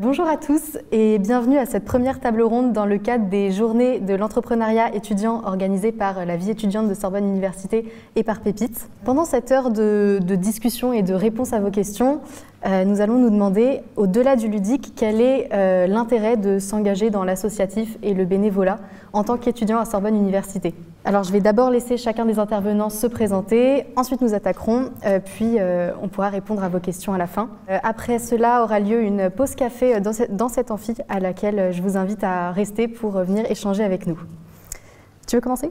Bonjour à tous et bienvenue à cette première table ronde dans le cadre des journées de l'entrepreneuriat étudiant organisées par la vie étudiante de Sorbonne Université et par Pépite. Pendant cette heure de discussion et de réponse à vos questions, nous allons nous demander, au-delà du ludique, quel est l'intérêt de s'engager dans l'associatif et le bénévolat en tant qu'étudiant à Sorbonne Université. Alors je vais d'abord laisser chacun des intervenants se présenter, ensuite nous attaquerons, puis on pourra répondre à vos questions à la fin. Après cela aura lieu une pause café dans cet amphi à laquelle je vous invite à rester pour venir échanger avec nous. Tu veux commencer ?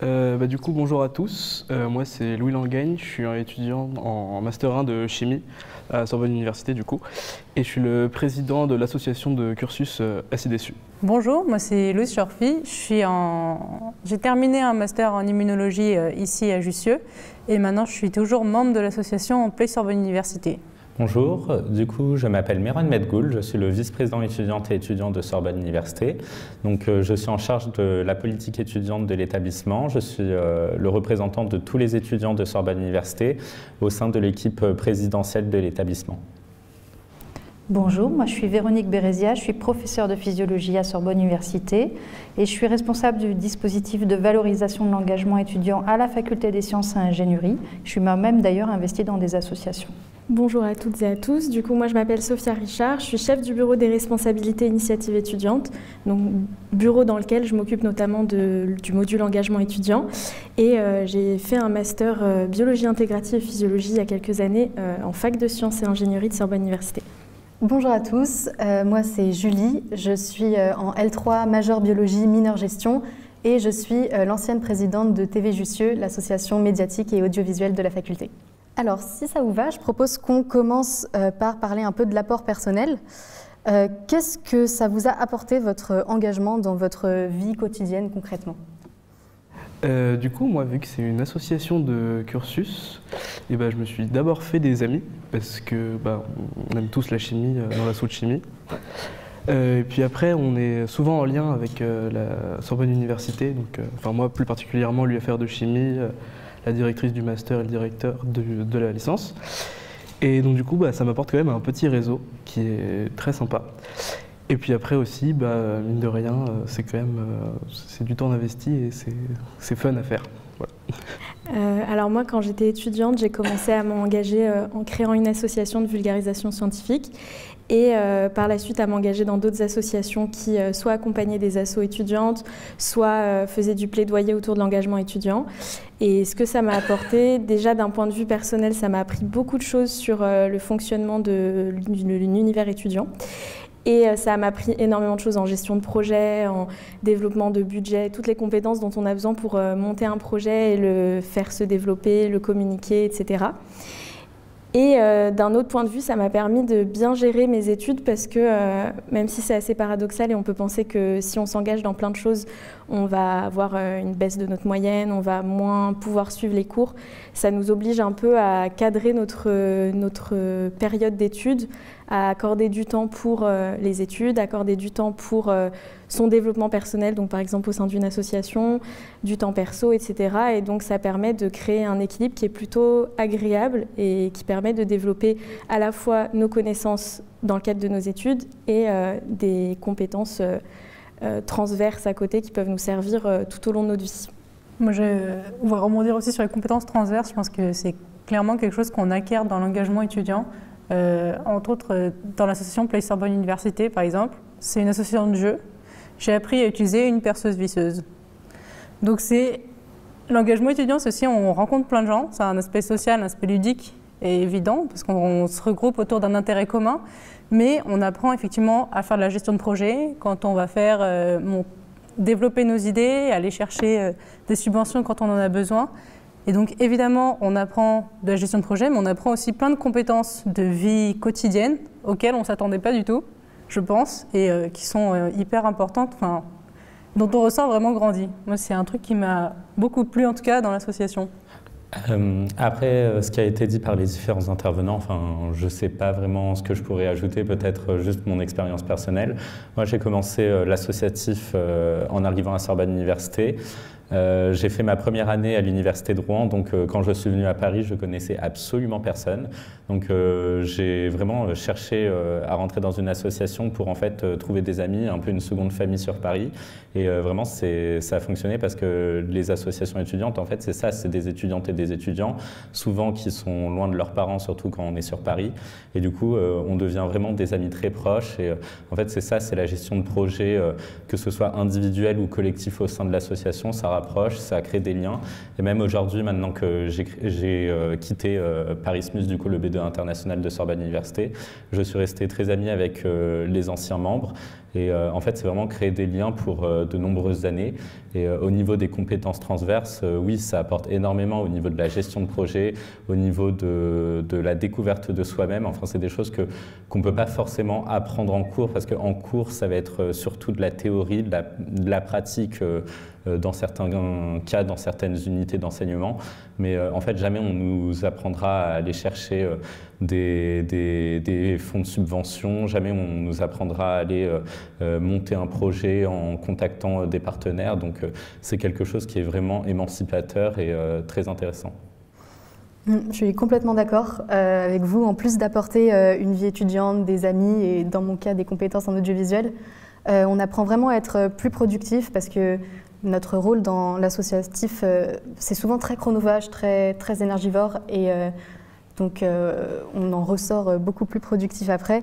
Du coup, bonjour à tous. Moi, c'est Louis Langagne. Je suis un étudiant en Master 1 de chimie à Sorbonne Université, du coup. Et je suis le président de l'association de cursus ACDSU. Bonjour, moi c'est Louise Chorfi. J'ai terminé un Master en immunologie ici à Jussieu. Et maintenant, je suis toujours membre de l'association Play Sorbonne Université. Bonjour, du coup je m'appelle Meron Medgoul, je suis le vice-président étudiante et étudiant de Sorbonne Université. Donc je suis en charge de la politique étudiante de l'établissement, je suis le représentant de tous les étudiants de Sorbonne Université au sein de l'équipe présidentielle de l'établissement. Bonjour, moi je suis Véronique Bérezia, je suis professeure de physiologie à Sorbonne Université et je suis responsable du dispositif de valorisation de l'engagement étudiant à la faculté des sciences et ingénierie. Je suis moi-même d'ailleurs investie dans des associations. Bonjour à toutes et à tous, du coup moi je m'appelle Sophia Richard, je suis chef du bureau des responsabilités initiatives étudiantes, donc bureau dans lequel je m'occupe notamment du module engagement étudiant et j'ai fait un master biologie intégrative et physiologie il y a quelques années en fac de sciences et ingénierie de Sorbonne Université. Bonjour à tous, moi c'est Julie, je suis en L3 majeure biologie mineure gestion et je suis l'ancienne présidente de TV Jussieu, l'association médiatique et audiovisuelle de la faculté. Alors si ça vous va, je propose qu'on commence par parler un peu de l'apport personnel. Qu'est-ce que ça vous a apporté votre engagement dans votre vie quotidienne concrètement ? Du coup, moi, vu que c'est une association de cursus, je me suis d'abord fait des amis, parce que on aime tous la chimie dans l'asso de chimie. Et puis après, on est souvent en lien avec la Sorbonne Université, donc, moi plus particulièrement l'UFR de chimie, la directrice du master et le directeur de la licence. Et donc du coup, ça m'apporte quand même un petit réseau qui est très sympa. Et puis après aussi, mine de rien, c'est quand même c'est du temps investi et c'est fun à faire. Voilà. Alors moi, quand j'étais étudiante, j'ai commencé à m'engager en créant une association de vulgarisation scientifique et par la suite à m'engager dans d'autres associations qui soit accompagnaient des assos étudiantes, soit faisaient du plaidoyer autour de l'engagement étudiant. Et ce que ça m'a apporté, déjà d'un point de vue personnel, ça m'a appris beaucoup de choses sur le fonctionnement de l'univers étudiant. Et ça m'a appris énormément de choses en gestion de projet, en développement de budget, toutes les compétences dont on a besoin pour monter un projet et le faire se développer, le communiquer, etc. Et d'un autre point de vue, ça m'a permis de bien gérer mes études parce que même si c'est assez paradoxal et on peut penser que si on s'engage dans plein de choses, on va avoir une baisse de notre moyenne, on va moins pouvoir suivre les cours, ça nous oblige un peu à cadrer notre période d'études, à accorder du temps pour les études, accorder du temps pour son développement personnel, donc par exemple au sein d'une association, du temps perso, etc. Et donc ça permet de créer un équilibre qui est plutôt agréable et qui permet de développer à la fois nos connaissances dans le cadre de nos études et des compétences transverses à côté qui peuvent nous servir tout au long de notre vie. Moi, on va rebondir aussi sur les compétences transverses. Je pense que c'est clairement quelque chose qu'on acquiert dans l'engagement étudiant. Entre autres, dans l'association Play Sorbonne Université, par exemple, c'est une association de jeu. J'ai appris à utiliser une perceuse visseuse. Donc l'engagement étudiant, c'est aussi, on rencontre plein de gens. C'est un aspect social, un aspect ludique et évident, parce qu'on se regroupe autour d'un intérêt commun. Mais on apprend effectivement à faire de la gestion de projet quand on va faire développer nos idées, aller chercher des subventions quand on en a besoin. Et donc évidemment, on apprend de la gestion de projet, mais on apprend aussi plein de compétences de vie quotidienne auxquelles on ne s'attendait pas du tout, je pense, et qui sont hyper importantes, dont on ressort vraiment grandi. Moi, c'est un truc qui m'a beaucoup plu, en tout cas, dans l'association. Après, ce qui a été dit par les différents intervenants, je ne sais pas vraiment ce que je pourrais ajouter, peut-être juste mon expérience personnelle. Moi, j'ai commencé l'associatif en arrivant à Sorbonne Université. J'ai fait ma première année à l'université de Rouen, donc quand je suis venu à Paris, je connaissais absolument personne. Donc j'ai vraiment cherché à rentrer dans une association pour en fait trouver des amis, un peu une seconde famille sur Paris. Et vraiment, ça a fonctionné parce que les associations étudiantes, en fait, c'est ça, c'est des étudiantes et des étudiants, souvent qui sont loin de leurs parents, surtout quand on est sur Paris. Et du coup, on devient vraiment des amis très proches. Et en fait, c'est ça, c'est la gestion de projet, que ce soit individuel ou collectif au sein de l'association, ça rapproche, ça crée des liens. Et même aujourd'hui, maintenant que j'ai quitté Paris-Mus, du coup, le B2 international de Sorbonne Université, je suis resté très ami avec les anciens membres. Et en fait, c'est vraiment créer des liens pour de nombreuses années. Et au niveau des compétences transverses, oui, ça apporte énormément au niveau de la gestion de projet, au niveau de la découverte de soi-même. Enfin, c'est des choses qu'on ne peut pas forcément apprendre en cours, parce qu'en cours, ça va être surtout de la théorie, de la pratique, dans certains cas, dans certaines unités d'enseignement. Mais en fait, jamais on nous apprendra à aller chercher des fonds de subvention, jamais on nous apprendra à aller monter un projet en contactant des partenaires. Donc c'est quelque chose qui est vraiment émancipateur et très intéressant. Je suis complètement d'accord avec vous. En plus d'apporter une vie étudiante, des amis et dans mon cas des compétences en audiovisuel, on apprend vraiment à être plus productif parce que notre rôle dans l'associatif, c'est souvent très chronophage, très énergivore et donc on en ressort beaucoup plus productif après.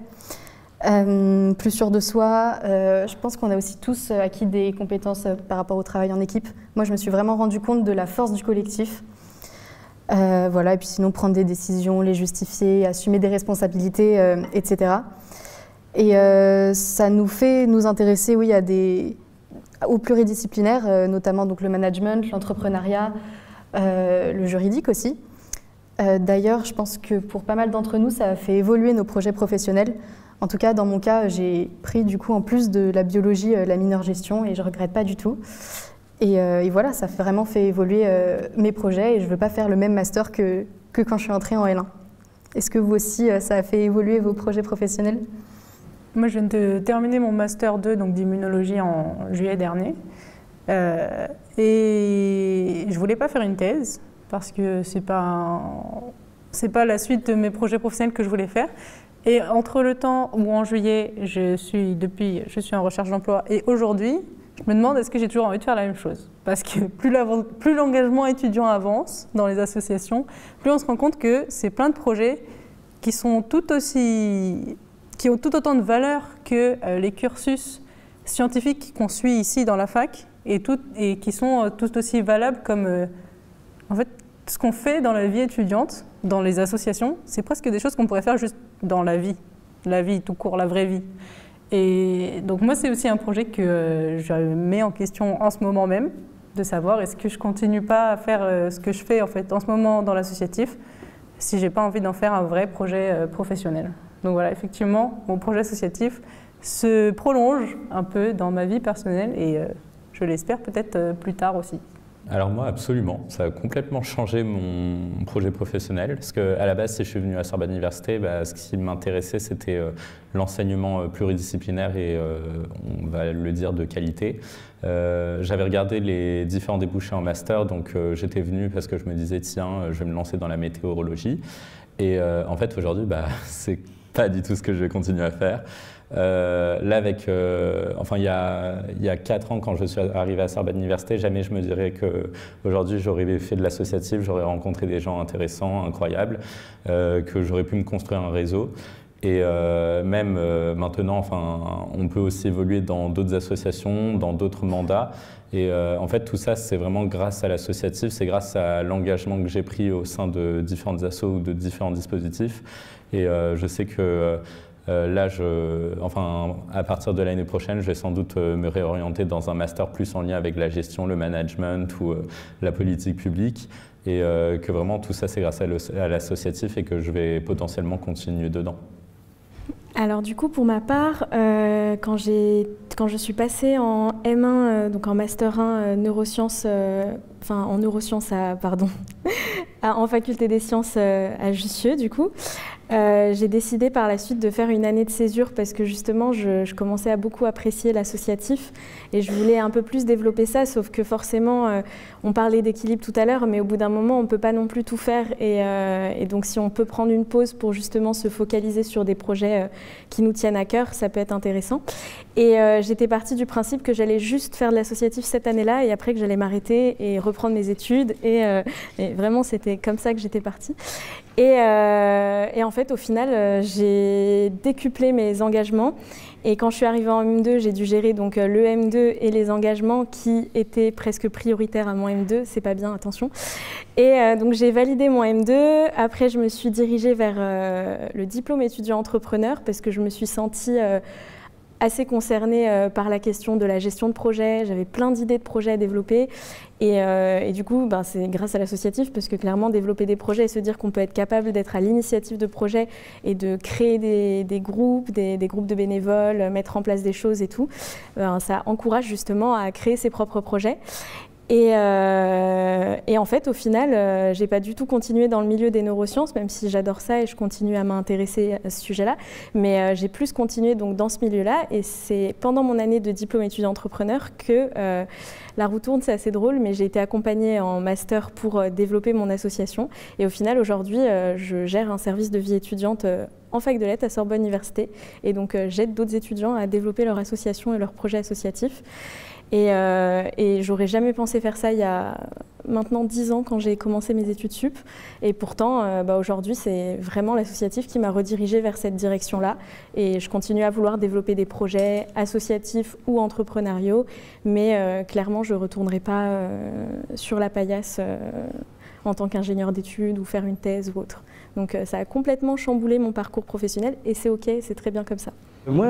Plus sûr de soi. Je pense qu'on a aussi tous acquis des compétences par rapport au travail en équipe. Moi, je me suis vraiment rendu compte de la force du collectif. Voilà, et puis sinon, prendre des décisions, les justifier, assumer des responsabilités, etc. Et ça nous fait nous intéresser, oui, au pluridisciplinaire, notamment donc, le management, l'entrepreneuriat, le juridique aussi. D'ailleurs, je pense que pour pas mal d'entre nous, ça a fait évoluer nos projets professionnels. En tout cas, dans mon cas, j'ai pris du coup en plus de la biologie, la mineure gestion et je regrette pas du tout. Et voilà, ça a vraiment fait évoluer mes projets et je veux pas faire le même master que quand je suis entrée en L1. Est-ce que vous aussi, ça a fait évoluer vos projets professionnels ? Moi, je viens de terminer mon master 2 donc d'immunologie en juillet dernier. Et je voulais pas faire une thèse parce que c'est pas la suite de mes projets professionnels que je voulais faire. Et entre le temps où en juillet, je suis en recherche d'emploi et aujourd'hui, je me demande est-ce que j'ai toujours envie de faire la même chose. Parce que plus l'engagement étudiant avance dans les associations, plus on se rend compte que c'est plein de projets qui ont tout autant de valeur que les cursus scientifiques qu'on suit ici dans la fac et qui sont tout aussi valables comme en fait, ce qu'on fait dans la vie étudiante, dans les associations, c'est presque des choses qu'on pourrait faire juste dans la vie tout court, la vraie vie. Et donc moi, c'est aussi un projet que je mets en question en ce moment même, de savoir est-ce que je continue pas à faire ce que je fais en fait en ce moment dans l'associatif, si j'ai pas envie d'en faire un vrai projet professionnel. Donc voilà, effectivement, mon projet associatif se prolonge un peu dans ma vie personnelle et je l'espère peut-être plus tard aussi. Alors moi, absolument. Ça a complètement changé mon projet professionnel. Parce qu'à la base, si je suis venu à Sorbonne Université, ce qui m'intéressait, c'était l'enseignement pluridisciplinaire et, on va le dire, de qualité. J'avais regardé les différents débouchés en master, donc j'étais venu parce que je me disais, tiens, je vais me lancer dans la météorologie. Et en fait, aujourd'hui, c'est pas du tout ce que je vais continuer à faire. Là, il y a 4 ans, quand je suis arrivé à Sorbonne Université, jamais je me dirais qu'aujourd'hui j'aurais fait de l'associatif, j'aurais rencontré des gens intéressants, incroyables, que j'aurais pu me construire un réseau. Et même maintenant, on peut aussi évoluer dans d'autres associations, dans d'autres mandats. Et en fait, tout ça, c'est vraiment grâce à l'associatif, c'est grâce à l'engagement que j'ai pris au sein de différentes assos ou de différents dispositifs. Et je sais que là, à partir de l'année prochaine, je vais sans doute me réorienter dans un master plus en lien avec la gestion, le management ou la politique publique. Et que vraiment tout ça, c'est grâce à l'associatif et que je vais potentiellement continuer dedans. Alors du coup, pour ma part, quand je suis passée en M1, donc en Master 1 neurosciences, en neurosciences en faculté des sciences à Jussieu du coup, J'ai décidé par la suite de faire une année de césure parce que justement je commençais à beaucoup apprécier l'associatif et je voulais un peu plus développer ça, sauf que forcément on parlait d'équilibre tout à l'heure, mais au bout d'un moment on ne peut pas non plus tout faire et donc si on peut prendre une pause pour justement se focaliser sur des projets qui nous tiennent à cœur, ça peut être intéressant. Et j'étais partie du principe que j'allais juste faire de l'associatif cette année-là et après que j'allais m'arrêter et reprendre mes études et vraiment c'était comme ça que j'étais partie. Et en fait, au final, j'ai décuplé mes engagements. Et quand je suis arrivée en M2, j'ai dû gérer donc, le M2 et les engagements qui étaient presque prioritaires à mon M2. C'est pas bien, attention. Et donc, j'ai validé mon M2. Après, je me suis dirigée vers le diplôme étudiant entrepreneur parce que je me suis sentie assez concernée par la question de la gestion de projet. J'avais plein d'idées de projets à développer. Et du coup, c'est grâce à l'associatif, parce que clairement, développer des projets et se dire qu'on peut être capable d'être à l'initiative de projets et de créer des groupes, des groupes de bénévoles, mettre en place des choses et tout, ça encourage justement à créer ses propres projets. Et en fait, au final, j'ai pas du tout continué dans le milieu des neurosciences, même si j'adore ça et je continue à m'intéresser à ce sujet-là. Mais j'ai plus continué donc, dans ce milieu-là. Et c'est pendant mon année de diplôme étudiant entrepreneur que la roue tourne, c'est assez drôle, mais j'ai été accompagnée en master pour développer mon association. Et au final, aujourd'hui, je gère un service de vie étudiante en fac de lettres à Sorbonne Université. Et donc, j'aide d'autres étudiants à développer leur association et leurs projets associatifs. Et j'aurais jamais pensé faire ça il y a maintenant 10 ans quand j'ai commencé mes études sup. Et pourtant, aujourd'hui, c'est vraiment l'associatif qui m'a redirigée vers cette direction-là. Et je continue à vouloir développer des projets associatifs ou entrepreneuriaux. Mais clairement, je ne retournerai pas sur la paillasse en tant qu'ingénieur d'études ou faire une thèse ou autre. Donc ça a complètement chamboulé mon parcours professionnel et c'est OK, c'est très bien comme ça. Moi,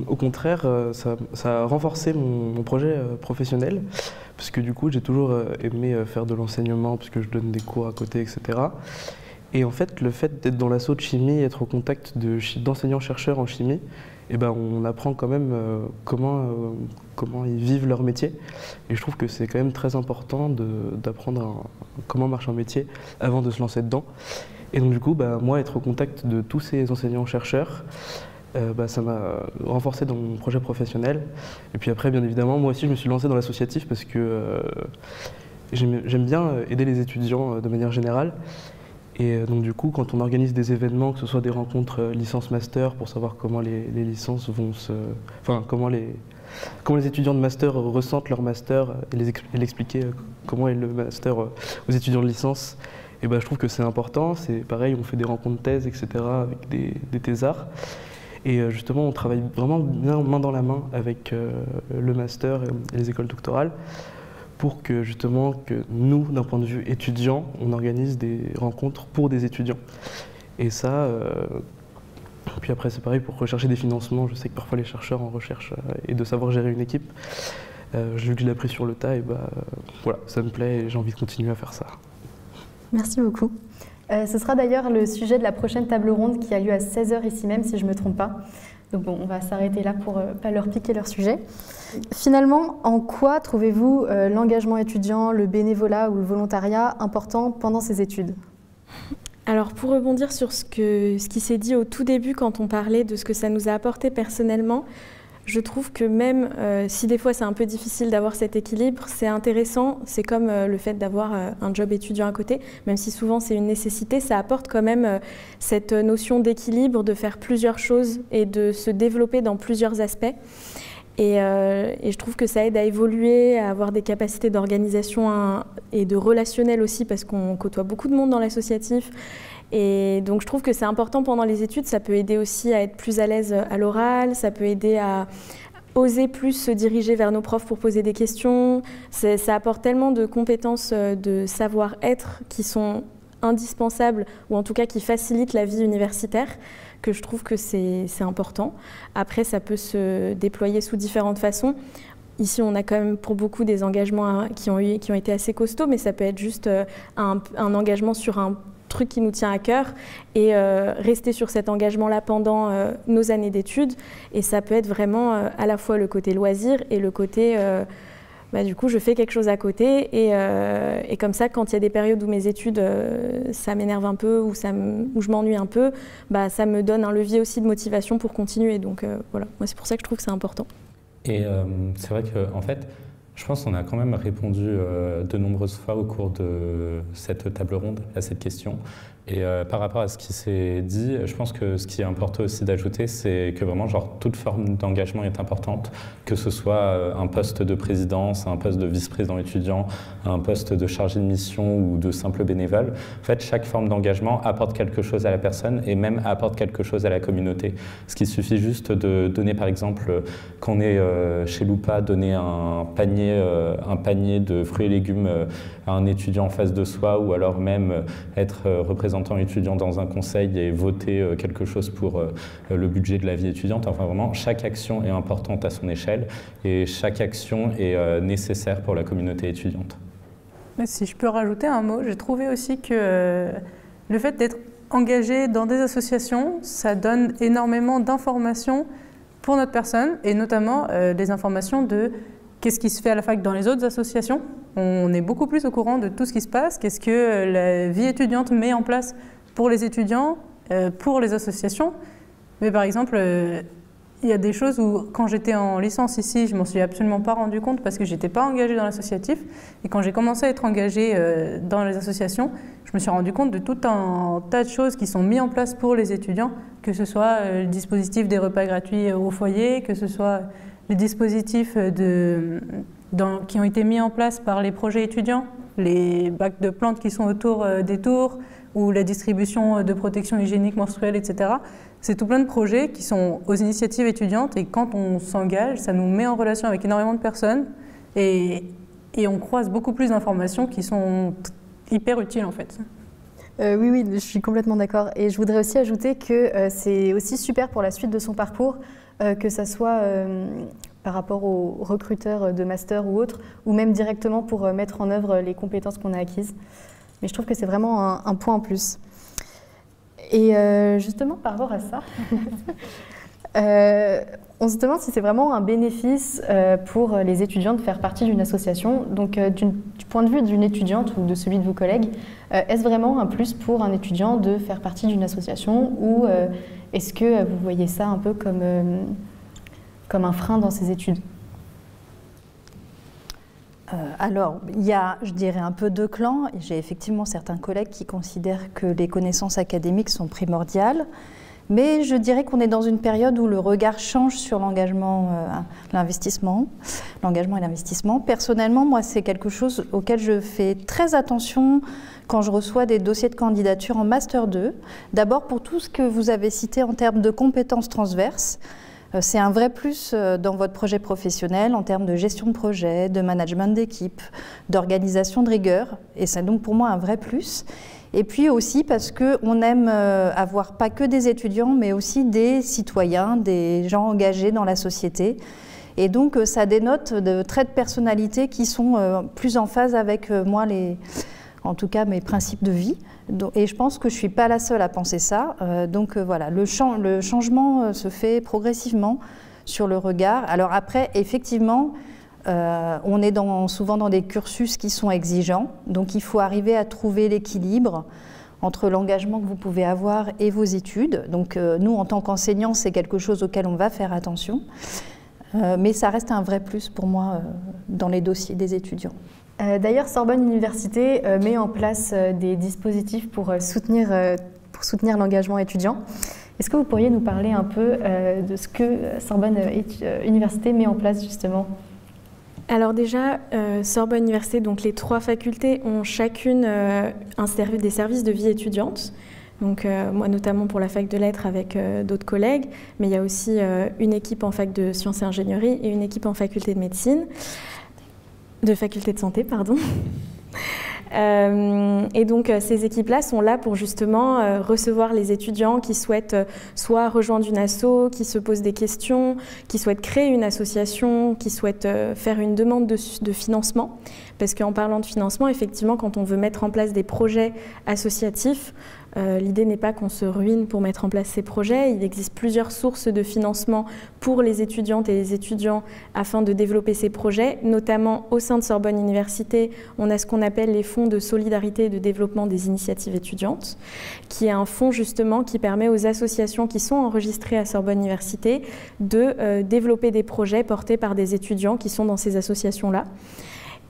au contraire, ça a renforcé mon projet professionnel, parce que du coup, j'ai toujours aimé faire de l'enseignement, parce que je donne des cours à côté, etc. Et en fait, le fait d'être dans l'asso de chimie, être au contact d'enseignants-chercheurs en chimie, on apprend quand même comment ils vivent leur métier. Et je trouve que c'est quand même très important d'apprendre comment marche un métier avant de se lancer dedans. Et donc du coup, moi, être au contact de tous ces enseignants-chercheurs, ça m'a renforcé dans mon projet professionnel. Et puis après, bien évidemment, moi aussi, je me suis lancé dans l'associatif parce que j'aime bien aider les étudiants de manière générale. Et donc du coup, quand on organise des événements, que ce soit des rencontres licence-master pour savoir comment les licences vont comment les étudiants de master ressentent leur master et l'expliquer comment est le master aux étudiants de licence, et je trouve que c'est important. C'est pareil, on fait des rencontres thèses, etc. avec des thésards. Et justement, on travaille vraiment bien main dans la main avec le master et les écoles doctorales pour que justement nous, d'un point de vue étudiant, on organise des rencontres pour des étudiants. Et ça, puis après c'est pareil pour rechercher des financements. Je sais que parfois les chercheurs en recherche et de savoir gérer une équipe. Vu que je l'ai appris sur le tas, et voilà, ça me plaît et j'ai envie de continuer à faire ça. Merci beaucoup. Ce sera d'ailleurs le sujet de la prochaine table ronde qui a lieu à 16h ici même, si je ne me trompe pas. Donc bon, on va s'arrêter là pour ne pas leur piquer leur sujet. Finalement, en quoi trouvez-vous l'engagement étudiant, le bénévolat ou le volontariat important pendant ces études ? Alors pour rebondir sur ce qui s'est dit au tout début quand on parlait de ce que ça nous a apporté personnellement, je trouve que même si des fois c'est un peu difficile d'avoir cet équilibre, c'est intéressant. C'est comme le fait d'avoir un job étudiant à côté, même si souvent c'est une nécessité, ça apporte quand même cette notion d'équilibre, de faire plusieurs choses et de se développer dans plusieurs aspects. Et je trouve que ça aide à évoluer, à avoir des capacités d'organisation et de relationnel aussi, parce qu'on côtoie beaucoup de monde dans l'associatif. Et donc je trouve que c'est important pendant les études, ça peut aider aussi à être plus à l'aise à l'oral, ça peut aider à oser plus se diriger vers nos profs pour poser des questions. Ça apporte tellement de compétences de savoir-être qui sont indispensables, ou en tout cas qui facilitent la vie universitaire, que je trouve que c'est important. Après, ça peut se déployer sous différentes façons. Ici, on a quand même pour beaucoup des engagements qui ont été assez costauds, mais ça peut être juste un engagement sur un truc qui nous tient à cœur et rester sur cet engagement-là pendant nos années d'études. Et ça peut être vraiment à la fois le côté loisir et le côté du coup, je fais quelque chose à côté et comme ça, quand il y a des périodes où mes études, ça m'énerve un peu ou où je m'ennuie un peu, ça me donne un levier aussi de motivation pour continuer. Donc voilà, moi c'est pour ça que je trouve que c'est important. Et c'est vrai qu'en fait, je pense qu'on a quand même répondu de nombreuses fois au cours de cette table ronde à cette question. Et par rapport à ce qui s'est dit, je pense que ce qui est important aussi d'ajouter, c'est que vraiment, toute forme d'engagement est importante, que ce soit un poste de présidence, un poste de vice-président étudiant, un poste de chargé de mission ou de simple bénévole. En fait, chaque forme d'engagement apporte quelque chose à la personne et même apporte quelque chose à la communauté. Ce qui suffit juste de donner, par exemple, quand on est chez Loupa, donner un panier de fruits et légumes à un étudiant en face de soi, ou alors même être représentant étudiant dans un conseil et voter quelque chose pour le budget de la vie étudiante. Enfin vraiment, chaque action est importante à son échelle et chaque action est nécessaire pour la communauté étudiante. Mais si je peux rajouter un mot, j'ai trouvé aussi que le fait d'être engagé dans des associations, ça donne énormément d'informations pour notre personne et notamment des informations de qu'est-ce qui se fait à la fac dans les autres associations. On est beaucoup plus au courant de tout ce qui se passe. Qu'est-ce que la vie étudiante met en place pour les étudiants, pour les associations. Mais par exemple, il y a des choses où, quand j'étais en licence ici, je ne m'en suis absolument pas rendu compte parce que je n'étais pas engagée dans l'associatif. Et quand j'ai commencé à être engagée dans les associations, je me suis rendu compte de tout un tas de choses qui sont mises en place pour les étudiants, que ce soit le dispositif des repas gratuits au foyer, que ce soit les dispositifs qui ont été mis en place par les projets étudiants, les bacs de plantes qui sont autour des tours, ou la distribution de protection hygiénique menstruelle, etc. C'est tout plein de projets qui sont aux initiatives étudiantes et quand on s'engage, ça nous met en relation avec énormément de personnes et on croise beaucoup plus d'informations qui sont hyper utiles en fait. Oui, je suis complètement d'accord. Et je voudrais aussi ajouter que c'est aussi super pour la suite de son parcours, que ça soit par rapport aux recruteurs de master ou autres, ou même directement pour mettre en œuvre les compétences qu'on a acquises. Mais je trouve que c'est vraiment un point en plus. Et justement, par rapport à ça, on se demande si c'est vraiment un bénéfice pour les étudiants de faire partie d'une association. Donc, du point de vue d'une étudiante ou de celui de vos collègues, est-ce vraiment un plus pour un étudiant de faire partie d'une association ou est-ce que vous voyez ça un peu comme un frein dans ses études ? Alors, il y a, je dirais, un peu deux clans. J'ai effectivement certains collègues qui considèrent que les connaissances académiques sont primordiales, mais je dirais qu'on est dans une période où le regard change sur l'engagement et l'investissement. Personnellement, moi, c'est quelque chose auquel je fais très attention quand je reçois des dossiers de candidature en Master 2. D'abord, pour tout ce que vous avez cité en termes de compétences transverses. C'est un vrai plus dans votre projet professionnel en termes de gestion de projet, de management d'équipe, d'organisation de rigueur. Et c'est donc pour moi un vrai plus. Et puis aussi parce qu'on aime avoir pas que des étudiants, mais aussi des citoyens, des gens engagés dans la société. Et donc ça dénote de traits de personnalité qui sont plus en phase avec moi, en tout cas mes principes de vie. Et je pense que je ne suis pas la seule à penser ça. Donc voilà, le changement se fait progressivement sur le regard. Alors après, effectivement, on est souvent dans des cursus qui sont exigeants. Donc il faut arriver à trouver l'équilibre entre l'engagement que vous pouvez avoir et vos études. Donc nous, en tant qu'enseignants, c'est quelque chose auquel on va faire attention. Mais ça reste un vrai plus pour moi dans les dossiers des étudiants. D'ailleurs, Sorbonne Université met en place des dispositifs pour soutenir l'engagement étudiant. Est-ce que vous pourriez nous parler un peu de ce que Sorbonne Université met en place justement ? Alors déjà, Sorbonne Université, donc les 3 facultés ont chacune des services de vie étudiante. Donc moi notamment pour la fac de lettres avec d'autres collègues, mais il y a aussi une équipe en fac de sciences et ingénierie et une équipe en faculté de médecine. De faculté de santé, pardon. Et donc ces équipes-là sont là pour justement recevoir les étudiants qui souhaitent soit rejoindre une asso, qui se posent des questions, qui souhaitent créer une association, qui souhaitent faire une demande de financement. Parce qu'en parlant de financement, effectivement, quand on veut mettre en place des projets associatifs, L'idée n'est pas qu'on se ruine pour mettre en place ces projets. Il existe plusieurs sources de financement pour les étudiantes et les étudiants afin de développer ces projets, notamment au sein de Sorbonne Université, on a ce qu'on appelle les fonds de solidarité et de développement des initiatives étudiantes, qui est un fonds justement qui permet aux associations qui sont enregistrées à Sorbonne Université de développer des projets portés par des étudiants qui sont dans ces associations-là.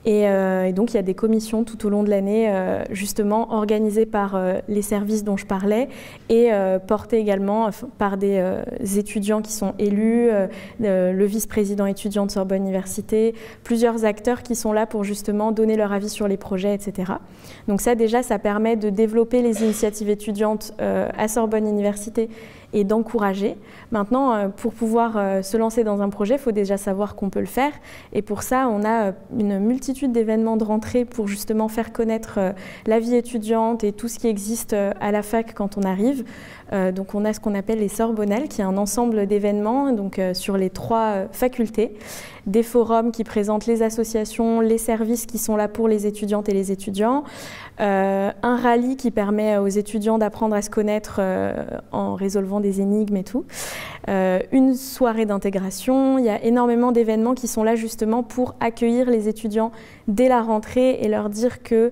Et donc il y a des commissions tout au long de l'année justement organisées par les services dont je parlais et portées également par des étudiants qui sont élus, le vice-président étudiant de Sorbonne Université, plusieurs acteurs qui sont là pour justement donner leur avis sur les projets, etc. Donc ça déjà, ça permet de développer les initiatives étudiantes à Sorbonne Université et d'encourager. Maintenant, pour pouvoir se lancer dans un projet, il faut déjà savoir qu'on peut le faire. Et pour ça, on a une multitude d'événements de rentrée pour justement faire connaître la vie étudiante et tout ce qui existe à la fac quand on arrive. Donc on a ce qu'on appelle les Sorbonnales, qui est un ensemble d'événements sur les 3 facultés. Des forums qui présentent les associations, les services qui sont là pour les étudiantes et les étudiants. Un rallye qui permet aux étudiants d'apprendre à se connaître en résolvant des énigmes et tout. Une soirée d'intégration. Il y a énormément d'événements qui sont là justement pour accueillir les étudiants dès la rentrée et leur dire que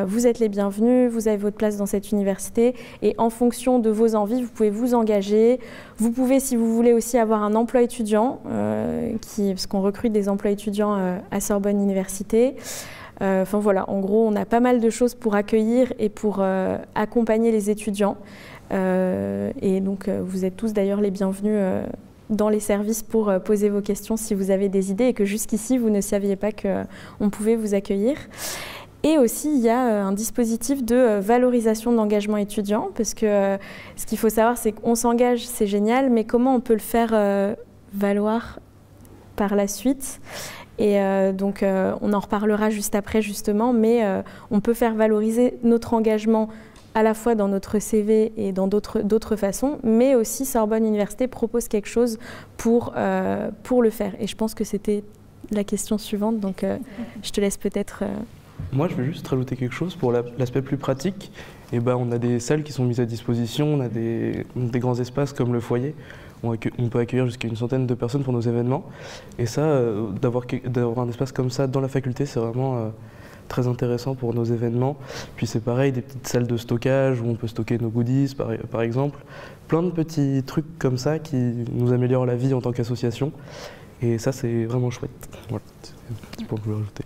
vous êtes les bienvenus, vous avez votre place dans cette université et en fonction de vos envies, vous pouvez vous engager. Vous pouvez, si vous voulez, aussi avoir un emploi étudiant, parce qu'on recrute des emplois étudiants à Sorbonne Université. Enfin voilà, en gros, on a pas mal de choses pour accueillir et pour accompagner les étudiants. Et donc, vous êtes tous d'ailleurs les bienvenus dans les services pour poser vos questions si vous avez des idées et que jusqu'ici, vous ne saviez pas qu'on pouvait vous accueillir. Et aussi, il y a un dispositif de valorisation de l'engagement étudiant, parce que ce qu'il faut savoir, c'est qu'on s'engage, c'est génial, mais comment on peut le faire valoir par la suite? Et donc, on en reparlera juste après, justement, mais on peut faire valoriser notre engagement à la fois dans notre CV et dans d'autres façons, mais aussi Sorbonne Université propose quelque chose pour le faire. Et je pense que c'était la question suivante, donc je te laisse peut-être... Moi, je veux juste rajouter quelque chose pour l'aspect plus pratique. Et on a des salles qui sont mises à disposition, on a des grands espaces comme le foyer. On peut accueillir jusqu'à une centaine de personnes pour nos événements. Et ça, d'avoir un espace comme ça dans la faculté, c'est vraiment très intéressant pour nos événements. Puis c'est pareil, des petites salles de stockage où on peut stocker nos goodies, par exemple. Plein de petits trucs comme ça qui nous améliorent la vie en tant qu'association. Et ça, c'est vraiment chouette. Voilà, c'est un petit point que je voulais rajouter.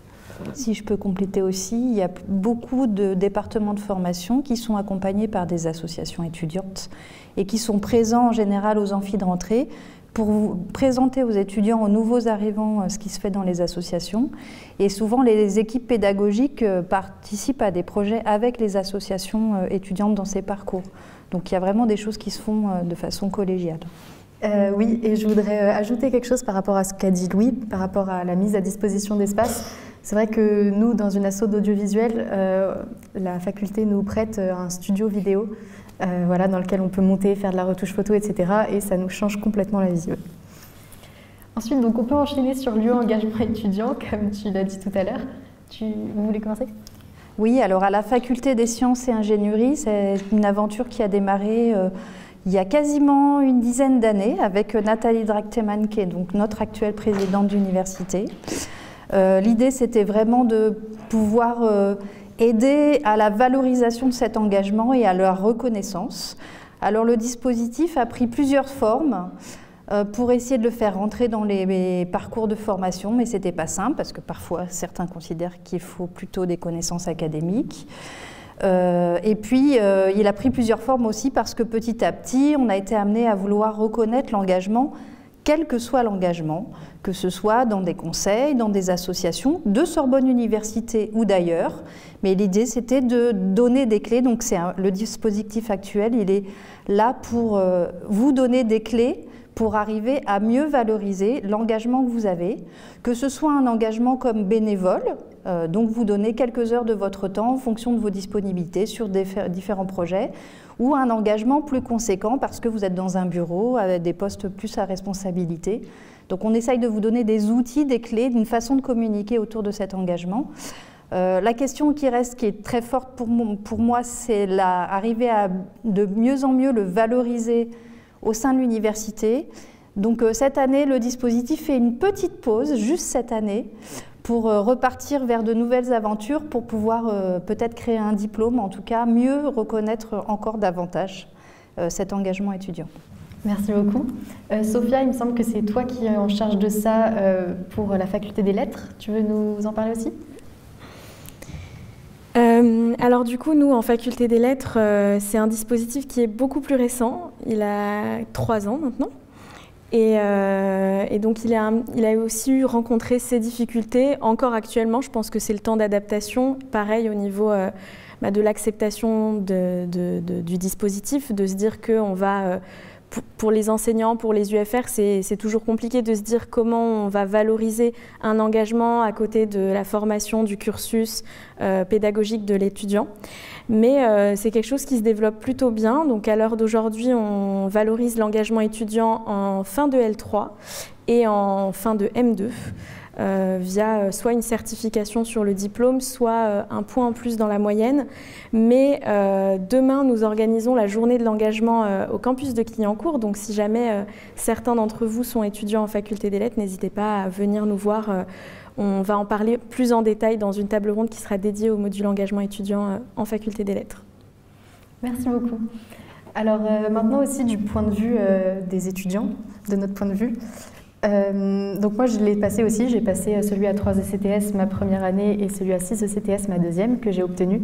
Si je peux compléter aussi, il y a beaucoup de départements de formation qui sont accompagnés par des associations étudiantes et qui sont présents en général aux amphis de rentrée pour vous présenter aux étudiants, aux nouveaux arrivants, ce qui se fait dans les associations. Et souvent, les équipes pédagogiques participent à des projets avec les associations étudiantes dans ces parcours. Donc il y a vraiment des choses qui se font de façon collégiale. Oui, et je voudrais ajouter quelque chose par rapport à ce qu'a dit Louis, par rapport à la mise à disposition d'espace. C'est vrai que nous, dans une asso d'audiovisuel, la faculté nous prête un studio vidéo voilà, dans lequel on peut monter, faire de la retouche photo, etc. Et ça nous change complètement la vie. Ensuite, donc, on peut enchaîner sur l'UE engagement étudiant, comme tu l'as dit tout à l'heure. Vous voulez commencer ? Oui, alors à la faculté des sciences et ingénierie, c'est une aventure qui a démarré il y a quasiment une dizaine d'années avec Nathalie Drachtemann, qui est donc notre actuelle présidente d'université. L'idée, c'était vraiment de pouvoir aider à la valorisation de cet engagement et à leur reconnaissance. Alors le dispositif a pris plusieurs formes pour essayer de le faire rentrer dans les parcours de formation, mais ce n'était pas simple parce que parfois certains considèrent qu'il faut plutôt des connaissances académiques. Et puis il a pris plusieurs formes aussi parce que petit à petit on a été amené à vouloir reconnaître l'engagement, quel que soit l'engagement, que ce soit dans des conseils, dans des associations de Sorbonne Université ou d'ailleurs. Mais l'idée, c'était de donner des clés. Donc, le dispositif actuel, il est là pour vous donner des clés pour arriver à mieux valoriser l'engagement que vous avez, que ce soit un engagement comme bénévole, donc vous donnez quelques heures de votre temps en fonction de vos disponibilités sur différents projets, ou un engagement plus conséquent parce que vous êtes dans un bureau avec des postes plus à responsabilité. Donc on essaye de vous donner des outils, des clés, d'une façon de communiquer autour de cet engagement. La question qui reste, qui est très forte pour moi, c'est arriver à de mieux en mieux le valoriser au sein de l'université. Donc cette année, le dispositif fait une petite pause, juste cette année, pour repartir vers de nouvelles aventures, pour pouvoir peut-être créer un diplôme, en tout cas mieux reconnaître encore davantage cet engagement étudiant. Merci beaucoup. Sophia, il me semble que c'est toi qui es en charge de ça pour la faculté des lettres. Tu veux nous en parler aussi ? Alors du coup, nous, en faculté des lettres, c'est un dispositif qui est beaucoup plus récent. Il a 3 ans maintenant. Et donc, il a aussi rencontré ces difficultés. Encore actuellement, je pense que c'est le temps d'adaptation. Pareil au niveau de l'acceptation du dispositif, de se dire qu'on va... Pour les enseignants, pour les UFR, c'est toujours compliqué de se dire comment on va valoriser un engagement à côté de la formation, du cursus pédagogique de l'étudiant. Mais c'est quelque chose qui se développe plutôt bien. Donc à l'heure d'aujourd'hui, on valorise l'engagement étudiant en fin de L3 et en fin de M2. Via soit une certification sur le diplôme, soit un point en plus dans la moyenne. Mais demain, nous organisons la journée de l'engagement au campus de Clignancourt. Donc si jamais certains d'entre vous sont étudiants en faculté des lettres, n'hésitez pas à venir nous voir. On va en parler plus en détail dans une table ronde qui sera dédiée au module engagement étudiant en faculté des lettres. Merci beaucoup. Alors maintenant aussi du point de vue des étudiants, de notre point de vue. Donc moi je l'ai passé aussi, j'ai passé celui à 3 ECTS ma première année et celui à 6 ECTS ma deuxième que j'ai obtenu.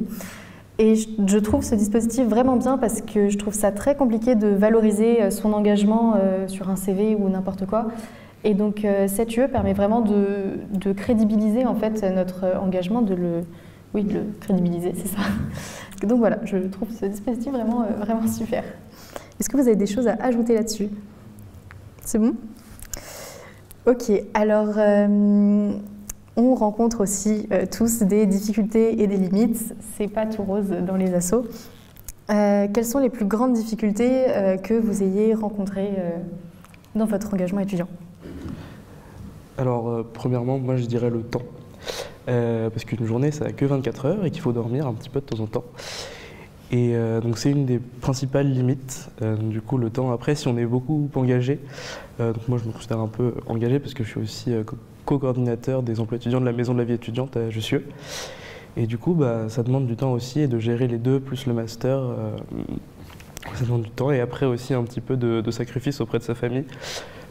Et je trouve ce dispositif vraiment bien parce que je trouve ça très compliqué de valoriser son engagement sur un CV ou n'importe quoi. Et donc cette UE permet vraiment de crédibiliser en fait notre engagement, de le crédibiliser, c'est ça. Donc voilà, je trouve ce dispositif vraiment super. Est-ce que vous avez des choses à ajouter là-dessus? C'est bon? Ok, alors on rencontre aussi tous des difficultés et des limites. C'est pas tout rose dans les assos. Quelles sont les plus grandes difficultés que vous ayez rencontrées dans votre engagement étudiant? Alors, premièrement, moi je dirais le temps. Parce qu'une journée, ça n'a que 24 heures et qu'il faut dormir un petit peu de temps en temps. Et donc c'est une des principales limites, du coup le temps. Après, si on est beaucoup engagé, donc moi je me considère un peu engagé parce que je suis aussi co-coordinateur des emplois étudiants de la Maison de la Vie étudiante à Jussieu. Et du coup, ça demande du temps aussi, et de gérer les deux plus le master, ça demande du temps. Et après aussi un petit peu de sacrifice auprès de sa famille,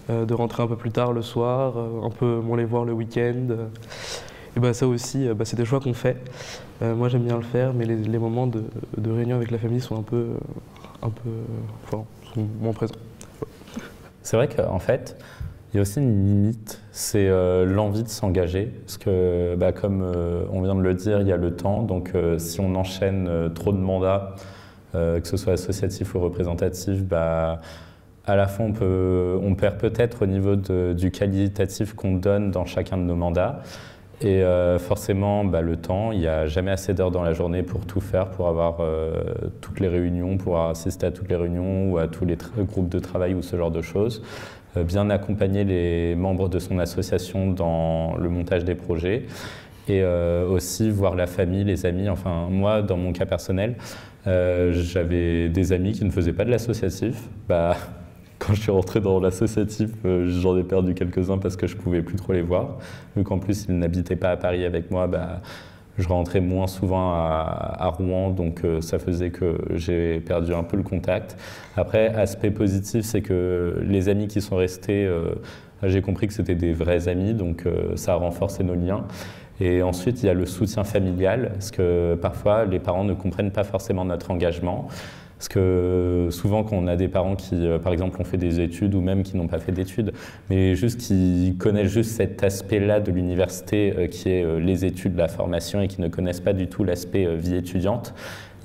de rentrer un peu plus tard le soir, un peu moins les voir le week-end. Et ça aussi, c'est des choix qu'on fait. Moi j'aime bien le faire, mais les moments de réunion avec la famille sont un peu sont moins présents. C'est vrai qu'en fait, il y a aussi une limite, c'est l'envie de s'engager. Parce que, comme on vient de le dire, il y a le temps. Donc si on enchaîne trop de mandats, que ce soit associatif ou représentatif, à la fin on perd peut-être au niveau du qualitatif qu'on donne dans chacun de nos mandats. Et forcément, le temps, il n'y a jamais assez d'heures dans la journée pour tout faire, pour avoir toutes les réunions, pour assister à toutes les réunions ou à tous les groupes de travail ou ce genre de choses. Bien accompagner les membres de son association dans le montage des projets et aussi voir la famille, les amis. Enfin, moi, dans mon cas personnel, j'avais des amis qui ne faisaient pas de l'associatif. Quand je suis rentré dans l'associatif, j'en ai perdu quelques-uns parce que je ne pouvais plus trop les voir. Vu qu'en plus, ils n'habitaient pas à Paris avec moi, je rentrais moins souvent à Rouen, donc ça faisait que j'ai perdu un peu le contact. Après, aspect positif, c'est que les amis qui sont restés, j'ai compris que c'était des vrais amis, donc ça a renforcé nos liens. Et ensuite, il y a le soutien familial, parce que parfois, les parents ne comprennent pas forcément notre engagement. Parce que souvent, quand on a des parents qui, par exemple, ont fait des études ou même qui n'ont pas fait d'études, mais juste qui connaissent juste cet aspect-là de l'université qui est les études, la formation et qui ne connaissent pas du tout l'aspect vie étudiante,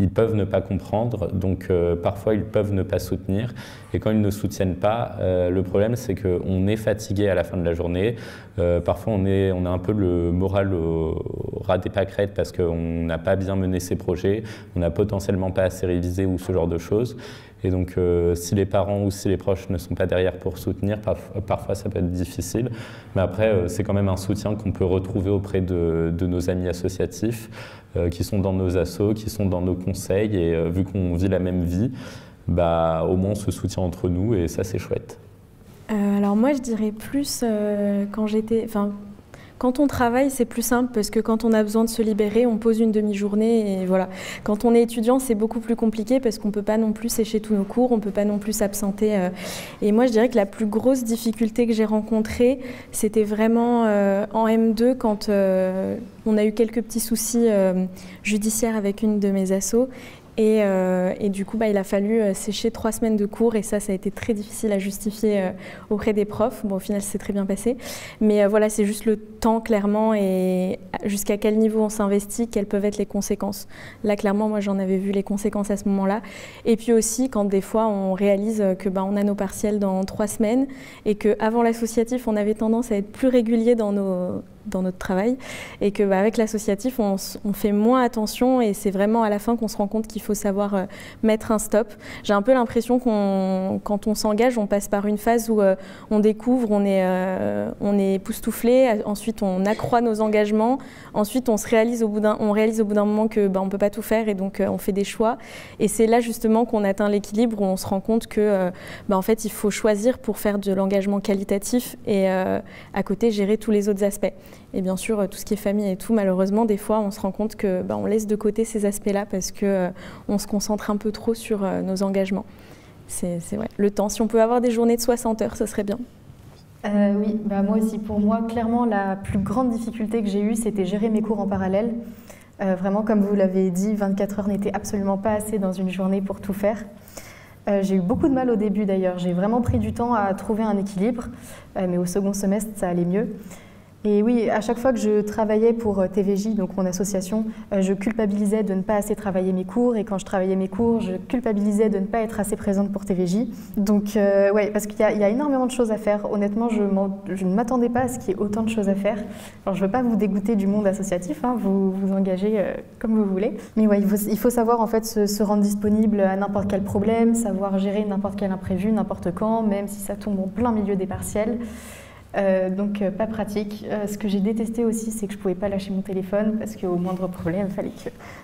ils peuvent ne pas comprendre, donc parfois ils peuvent ne pas soutenir. Et quand ils ne soutiennent pas, le problème c'est qu'on est fatigué à la fin de la journée. Parfois on a un peu le moral au ras des pâquerettes parce qu'on n'a pas bien mené ses projets, on n'a potentiellement pas assez révisé ou ce genre de choses. Et donc, si les parents ou si les proches ne sont pas derrière pour soutenir, parfois ça peut être difficile. Mais après, c'est quand même un soutien qu'on peut retrouver auprès de nos amis associatifs qui sont dans nos assos, qui sont dans nos conseils. Et vu qu'on vit la même vie, bah, au moins on se soutient entre nous et ça, c'est chouette. Alors moi, je dirais plus quand on travaille, c'est plus simple parce que quand on a besoin de se libérer, on pose une demi-journée et voilà. Quand on est étudiant, c'est beaucoup plus compliqué parce qu'on ne peut pas non plus sécher tous nos cours, on ne peut pas non plus s'absenter. Et moi, je dirais que la plus grosse difficulté que j'ai rencontrée, c'était vraiment en M2 quand on a eu quelques petits soucis judiciaires avec une de mes assos. Et du coup, il a fallu sécher 3 semaines de cours et ça a été très difficile à justifier auprès des profs. Bon, au final, c'est très bien passé. Mais voilà, c'est juste le temps, clairement, et jusqu'à quel niveau on s'investit, quelles peuvent être les conséquences. Là, clairement, moi, j'en avais vu les conséquences à ce moment-là. Et puis aussi, quand des fois, on réalise que on a nos partiels dans 3 semaines et qu'avant l'associatif, on avait tendance à être plus régulier dans notre travail et qu'avec l'associatif, on fait moins attention et c'est vraiment à la fin qu'on se rend compte qu'il faut savoir mettre un stop. J'ai un peu l'impression quand on s'engage, on passe par une phase où on découvre, on est époustouflé, ensuite on accroît nos engagements, ensuite on réalise au bout d'un moment que on peut pas tout faire et donc on fait des choix et c'est là justement qu'on atteint l'équilibre où on se rend compte que en fait il faut choisir pour faire de l'engagement qualitatif et à côté gérer tous les autres aspects. Et bien sûr, tout ce qui est famille et tout, malheureusement, des fois, on se rend compte que on laisse de côté ces aspects-là parce qu'on se concentre un peu trop sur nos engagements. C'est vrai. Le temps, si on peut avoir des journées de 60 heures, ce serait bien. Oui, moi aussi. Pour moi, clairement, la plus grande difficulté que j'ai eue, c'était gérer mes cours en parallèle. Vraiment, comme vous l'avez dit, 24 heures n'étaient absolument pas assez dans une journée pour tout faire. J'ai eu beaucoup de mal au début d'ailleurs. J'ai vraiment pris du temps à trouver un équilibre, mais au second semestre, ça allait mieux. Et oui, à chaque fois que je travaillais pour TVJ, donc mon association, je culpabilisais de ne pas assez travailler mes cours. Et quand je travaillais mes cours, je culpabilisais de ne pas être assez présente pour TVJ. Donc ouais, parce qu'il y a énormément de choses à faire. Honnêtement, je ne m'attendais pas à ce qu'il y ait autant de choses à faire. Alors je ne veux pas vous dégoûter du monde associatif, hein, vous vous engagez comme vous voulez. Mais ouais, il faut savoir en fait se rendre disponible à n'importe quel problème, savoir gérer n'importe quel imprévu, n'importe quand, même si ça tombe en plein milieu des partiels. Donc pas pratique. Ce que j'ai détesté aussi, c'est que je ne pouvais pas lâcher mon téléphone parce qu'au moindre problème, il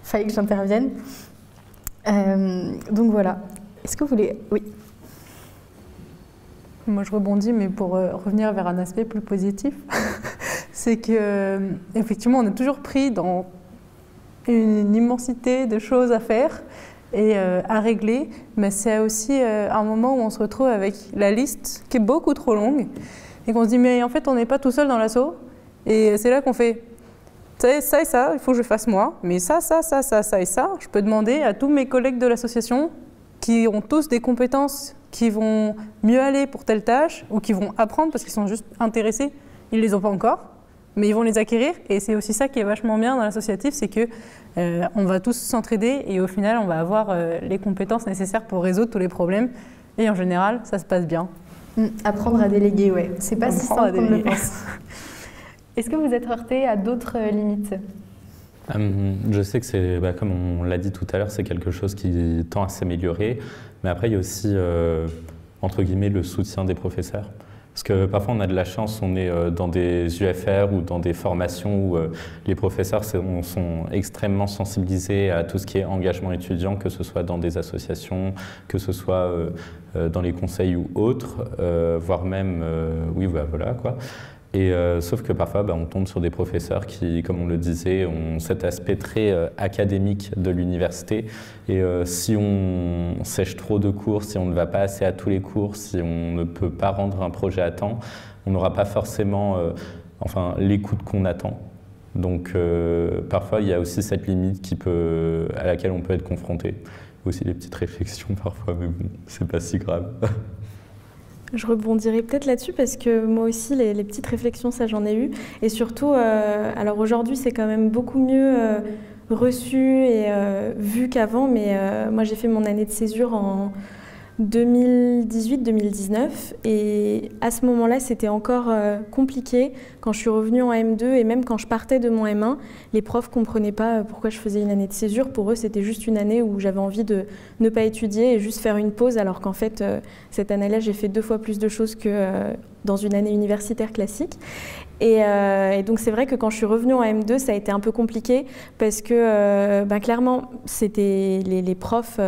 fallait que j'intervienne. Donc voilà. Est-ce que vous voulez... Oui. Moi, je rebondis, mais pour revenir vers un aspect plus positif, c'est que effectivement, on est toujours pris dans une immensité de choses à faire et à régler, mais c'est aussi un moment où on se retrouve avec la liste qui est beaucoup trop longue. Et qu'on se dit, mais en fait, on n'est pas tout seul dans l'asso. Et c'est là qu'on fait, ça et ça, il faut que je fasse moi. Mais ça et ça, je peux demander à tous mes collègues de l'association qui ont tous des compétences qui vont mieux aller pour telle tâche ou qui vont apprendre parce qu'ils sont juste intéressés. Ils ne les ont pas encore, mais ils vont les acquérir. Et c'est aussi ça qui est vachement bien dans l'associatif, c'est que on va tous s'entraider et au final, on va avoir les compétences nécessaires pour résoudre tous les problèmes. Et en général, ça se passe bien. Apprendre à déléguer, ouais. C'est pas si simple qu'on le pense. Est-ce que vous êtes heurté à d'autres limites ? Je sais que c'est, comme on l'a dit tout à l'heure, c'est quelque chose qui tend à s'améliorer. Mais après, il y a aussi, entre guillemets, le soutien des professeurs. Parce que parfois, on a de la chance, on est dans des UFR ou dans des formations où les professeurs sont extrêmement sensibilisés à tout ce qui est engagement étudiant, que ce soit dans des associations, que ce soit dans les conseils ou autres, voire même, voilà quoi. Et sauf que parfois, on tombe sur des professeurs qui, comme on le disait, ont cet aspect très académique de l'université. Et si on sèche trop de cours, si on ne va pas assez à tous les cours, si on ne peut pas rendre un projet à temps, on n'aura pas forcément l'écoute qu'on attend. Donc parfois, il y a aussi cette limite à laquelle on peut être confronté. Aussi des petites réflexions parfois, mais bon, c'est pas si grave. Je rebondirai peut-être là-dessus parce que moi aussi, les petites réflexions, ça j'en ai eu. Et surtout, alors aujourd'hui, c'est quand même beaucoup mieux reçu et vu qu'avant, mais moi j'ai fait mon année de césure 2018-2019 et à ce moment-là c'était encore compliqué quand je suis revenue en M2 et même quand je partais de mon M1, les profs ne comprenaient pas pourquoi je faisais une année de césure. Pour eux c'était juste une année où j'avais envie de ne pas étudier et juste faire une pause alors qu'en fait cette année-là j'ai fait 2 fois plus de choses que dans une année universitaire classique. Et donc c'est vrai que quand je suis revenue en M2 ça a été un peu compliqué parce que clairement c'était les profs...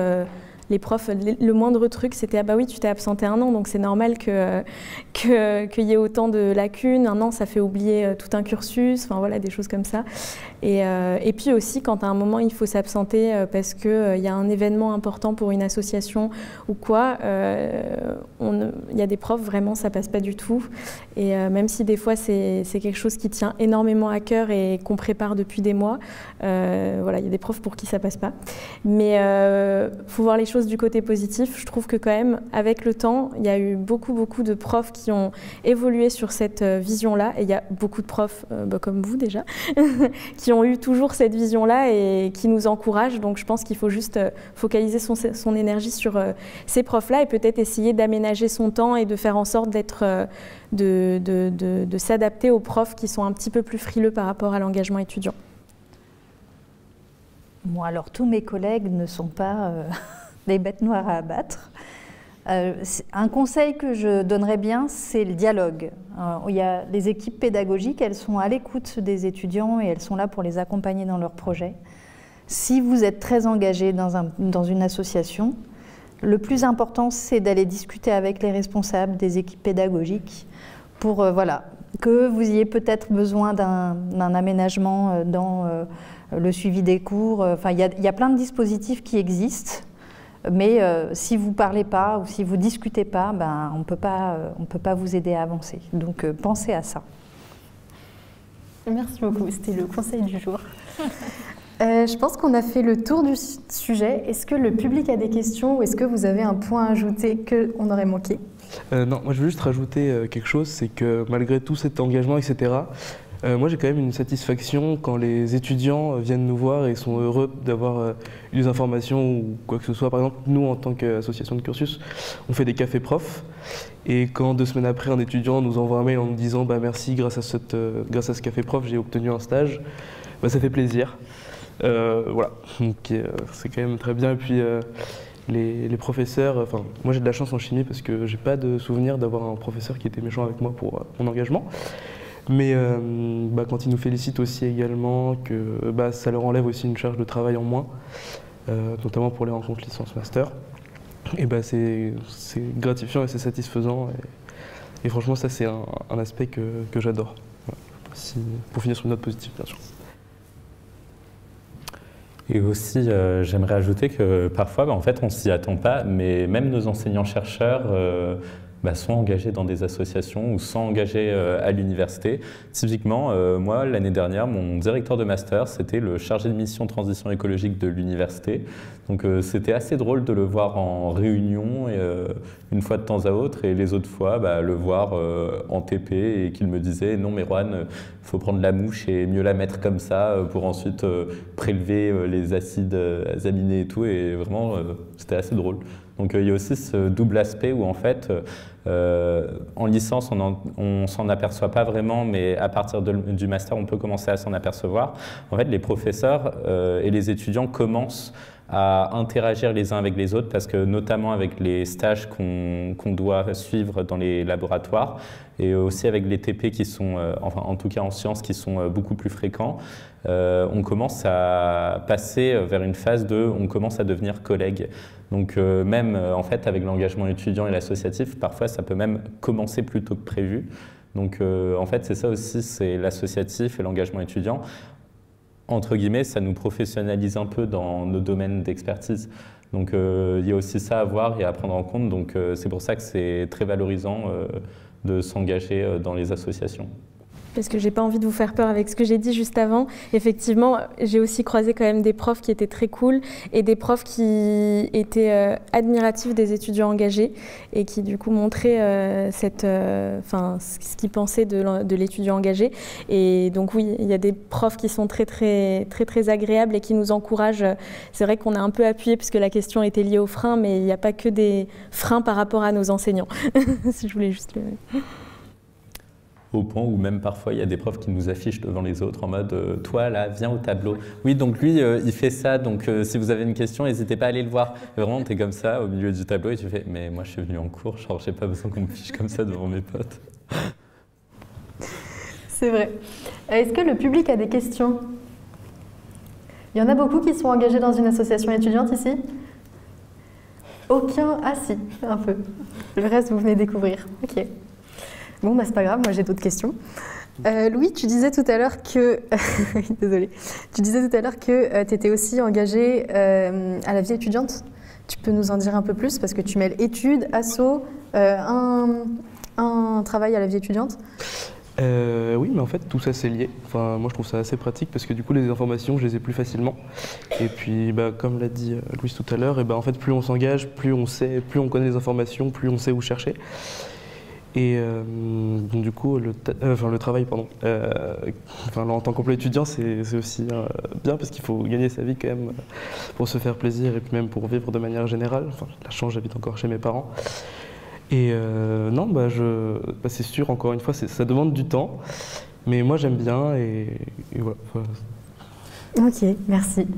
le moindre truc, c'était « Ah bah oui, tu t'es absenté 1 an, donc c'est normal qu'il y ait autant de lacunes. 1 an, ça fait oublier tout un cursus. » Enfin voilà, des choses comme ça. Et puis aussi, quand à un moment, il faut s'absenter parce qu'il y a un événement important pour une association ou quoi, il y a des profs, vraiment, ça passe pas du tout. Et même si des fois, c'est quelque chose qui tient énormément à cœur et qu'on prépare depuis des mois, voilà, il y a des profs pour qui ça passe pas. Mais faut voir les choses du côté positif. Je trouve que quand même, avec le temps, il y a eu beaucoup de profs qui ont évolué sur cette vision-là. Et il y a beaucoup de profs, comme vous déjà, qui ont eu toujours cette vision-là et qui nous encouragent. Donc je pense qu'il faut juste focaliser son énergie sur ces profs-là et peut-être essayer d'aménager son temps et de faire en sorte d'être, de s'adapter aux profs qui sont un petit peu plus frileux par rapport à l'engagement étudiant. Bon, alors tous mes collègues ne sont pas les bêtes noires à abattre. Un conseil que je donnerais bien, c'est le dialogue. Il y a les équipes pédagogiques, elles sont à l'écoute des étudiants et elles sont là pour les accompagner dans leurs projets. Si vous êtes très engagé dans une association, le plus important, c'est d'aller discuter avec les responsables des équipes pédagogiques pour voilà, que vous ayez peut-être besoin d'un aménagement dans le suivi des cours. Enfin, il y a plein de dispositifs qui existent. Mais si vous ne parlez pas ou si vous ne discutez pas, on ne peut pas vous aider à avancer. Donc pensez à ça. Merci beaucoup, c'était le conseil du jour. Je pense qu'on a fait le tour du sujet. Est-ce que le public a des questions ou est-ce que vous avez un point à ajouter qu'on aurait manqué? Non, moi je veux juste rajouter quelque chose, c'est que malgré tout cet engagement, etc., moi j'ai quand même une satisfaction quand les étudiants viennent nous voir et sont heureux d'avoir eu des informations ou quoi que ce soit. Par exemple, nous en tant qu'association de cursus, on fait des cafés profs et quand 2 semaines après un étudiant nous envoie un mail en nous disant merci, grâce à ce café prof j'ai obtenu un stage, ça fait plaisir. Voilà, donc c'est quand même très bien. Et puis les professeurs, moi j'ai de la chance en chimie parce que j'ai pas de souvenir d'avoir un professeur qui était méchant avec moi pour mon engagement. Mais quand ils nous félicitent aussi également, que ça leur enlève aussi une charge de travail en moins, notamment pour les rencontres licence-master, et c'est gratifiant et c'est satisfaisant. Et franchement, ça c'est un aspect que j'adore. Voilà. Pour finir sur une note positive, bien sûr. Et aussi, j'aimerais ajouter que parfois, en fait, on ne s'y attend pas, mais même nos enseignants-chercheurs sont engagés dans des associations ou sont engagés à l'université. Typiquement, moi, l'année dernière, mon directeur de master, c'était le chargé de mission transition écologique de l'université. Donc c'était assez drôle de le voir en réunion une fois de temps à autre et les autres fois le voir en TP et qu'il me disait « Non mais Juan, il faut prendre la mouche et mieux la mettre comme ça pour ensuite prélever les acides aminés et tout » et vraiment c'était assez drôle. Donc il y a aussi ce double aspect où en fait, en licence, on s'en aperçoit pas vraiment, mais à partir du master, on peut commencer à s'en apercevoir. En fait, les professeurs et les étudiants commencent à interagir les uns avec les autres parce que notamment avec les stages qu'on doit suivre dans les laboratoires et aussi avec les TP qui sont, en tout cas en sciences, qui sont beaucoup plus fréquents, on commence à passer vers une phase on commence à devenir collègues. Donc même en fait avec l'engagement étudiant et l'associatif, parfois ça peut même commencer plus tôt que prévu. Donc en fait c'est ça aussi, c'est l'associatif et l'engagement étudiant. Entre guillemets, ça nous professionnalise un peu dans nos domaines d'expertise. Donc il y a aussi ça à voir et à prendre en compte. Donc c'est pour ça que c'est très valorisant de s'engager dans les associations. parce que j'ai pas envie de vous faire peur avec ce que j'ai dit juste avant. Effectivement, j'ai aussi croisé quand même des profs qui étaient très cool et des profs qui étaient admiratifs des étudiants engagés et qui du coup montraient ce qu'ils pensaient de l'étudiant engagé. Et donc oui, il y a des profs qui sont très agréables et qui nous encouragent. C'est vrai qu'on a un peu appuyé puisque la question était liée aux freins, mais il n'y a pas que des freins par rapport à nos enseignants. Si je voulais juste le... Au point où même parfois il y a des profs qui nous affichent devant les autres en mode toi là viens au tableau. Oui donc lui il fait ça, donc si vous avez une question n'hésitez pas à aller le voir. Vraiment t'es comme ça au milieu du tableau et tu fais mais moi je suis venu en cours, genre j'ai pas besoin qu'on me fiche comme ça devant mes potes. C'est vrai. Est-ce que le public a des questions? Il y en a beaucoup qui sont engagés dans une association étudiante ici? Aucun? Ah si, un peu. Le reste vous venez découvrir. Ok. Bon, bah, c'est pas grave, moi j'ai d'autres questions. Louis, tu disais tout à l'heure que... Désolée. Tu disais tout à l'heure que tu étais aussi engagé à la vie étudiante. Tu peux nous en dire un peu plus parce que tu mêles études, asso, un travail à la vie étudiante. Oui, mais en fait tout ça c'est lié. Enfin, moi je trouve ça assez pratique parce que du coup les informations je les ai plus facilement. Et puis bah, comme l'a dit Louis tout à l'heure, et bah, en fait plus on s'engage, plus on sait, plus on connaît les informations, plus on sait où chercher. Et donc du coup, le travail, pardon, en tant qu'emploi étudiant, c'est aussi bien parce qu'il faut gagner sa vie quand même pour se faire plaisir et puis même pour vivre de manière générale. Enfin, la chance, j'habite encore chez mes parents. Et non, c'est sûr, encore une fois, ça demande du temps, mais moi j'aime bien et voilà. Ok, merci.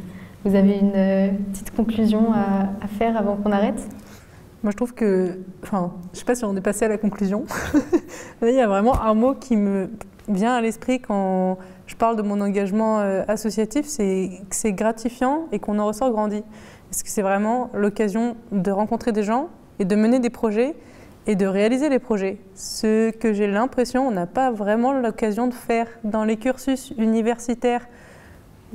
Vous avez une petite conclusion à faire avant qu'on arrête ? Moi, je trouve que, je ne sais pas si on est passé à la conclusion, mais il y a vraiment un mot qui me vient à l'esprit quand je parle de mon engagement associatif, c'est que c'est gratifiant et qu'on en ressort grandi. Parce que c'est vraiment l'occasion de rencontrer des gens et de mener des projets et de réaliser les projets. Ce que j'ai l'impression, on n'a pas vraiment l'occasion de faire dans les cursus universitaires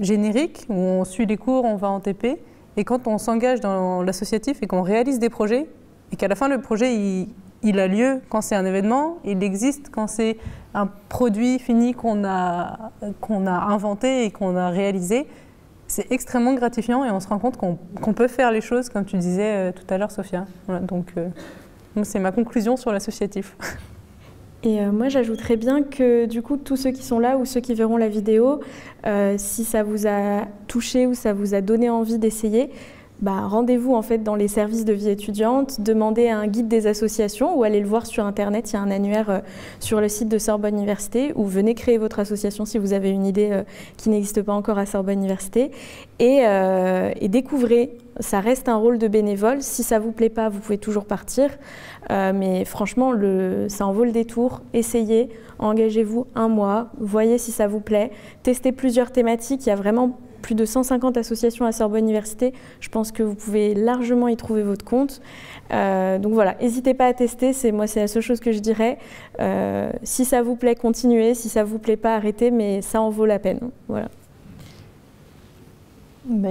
génériques, où on suit les cours, on va en TP. Et quand on s'engage dans l'associatif et qu'on réalise des projets, et qu'à la fin le projet il a lieu quand c'est un événement, il existe quand c'est un produit fini qu'on a inventé et qu'on a réalisé, c'est extrêmement gratifiant et on se rend compte qu'on peut faire les choses comme tu disais tout à l'heure Sophia. Voilà, donc c'est ma conclusion sur l'associatif. Et moi, j'ajouterais bien que du coup, tous ceux qui sont là ou ceux qui verront la vidéo, si ça vous a touché ou ça vous a donné envie d'essayer, rendez-vous en fait dans les services de vie étudiante, demandez un guide des associations ou allez le voir sur Internet. Il y a un annuaire sur le site de Sorbonne Université ou venez créer votre association si vous avez une idée qui n'existe pas encore à Sorbonne Université et découvrez. Ça reste un rôle de bénévole. Si ça ne vous plaît pas, vous pouvez toujours partir. Mais franchement, ça en vaut le détour. Essayez, engagez-vous un mois, voyez si ça vous plaît. Testez plusieurs thématiques. Il y a vraiment plus de 150 associations à Sorbonne Université. Je pense que vous pouvez largement y trouver votre compte. Donc voilà, n'hésitez pas à tester. C'est la seule chose que je dirais. Si ça vous plaît, continuez. Si ça ne vous plaît pas, arrêtez. Mais ça en vaut la peine. Voilà.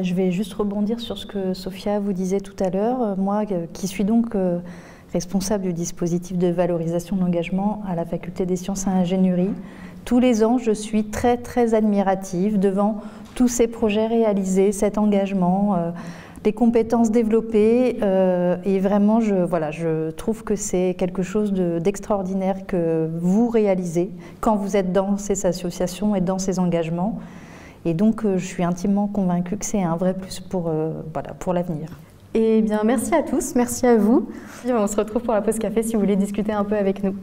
Je vais juste rebondir sur ce que Sophia vous disait tout à l'heure. Moi, qui suis donc responsable du dispositif de valorisation de l'engagement à la Faculté des sciences et ingénierie, tous les ans, je suis très admirative devant tous ces projets réalisés, cet engagement, les compétences développées. Et vraiment, je trouve que c'est quelque chose d'extraordinaire que vous réalisez quand vous êtes dans ces associations et dans ces engagements. Et donc, je suis intimement convaincue que c'est un vrai plus pour l'avenir. Eh bien, merci à tous, merci à vous. On se retrouve pour la pause café si vous voulez discuter un peu avec nous.